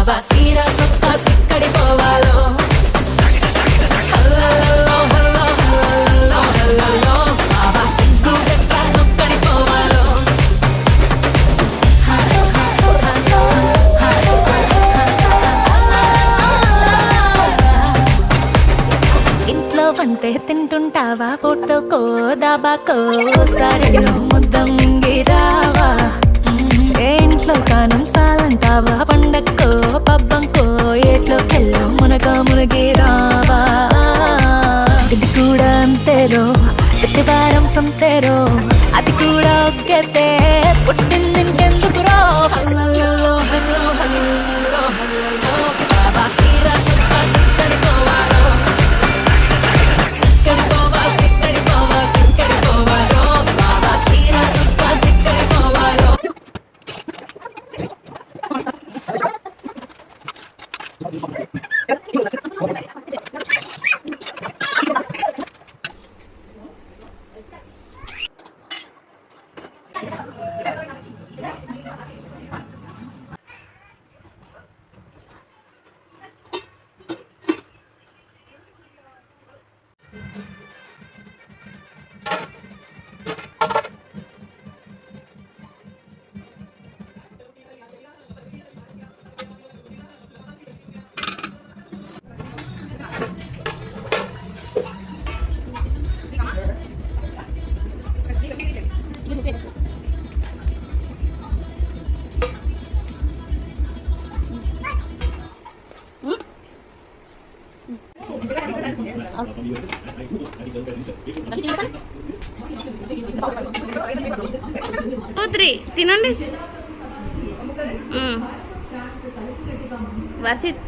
బాబా సీరా సొక్కా సిక్కడి పోవాలో హల్లల్లో hello హల్లల్లో హల్లల్లో బాబా సిగ్గు గట్ట నొక్కడి పోవాలో ఇంట్లో వంటే తింటుంటావా ఫోటోకో దాబాకో సరేనో ముద్ద మింగిరావా ఏ ఇంట్లో కానం సాలంటావా పండక్కో పబ్బంకో ఏట్లోకెళ్ళో మునగిరావా ఇది కూడా అంతేరో ప్రతివారం సంతేరో అది కూడా ఒగ్గతే పుట్టింది ఇంకెందుకురో హల్లల్లో హల్లో హల్లల్లో హల్లల్లో బాబా సీరా సొక్కా సిక్కడి పోవాలో సిక్కడి పోవాలి సిక్కడి పోవాలి సిక్కడి పోవాలో బాబా సీరా సొక్కా సిక్కడి పోవాలో తినండి వర్షిత్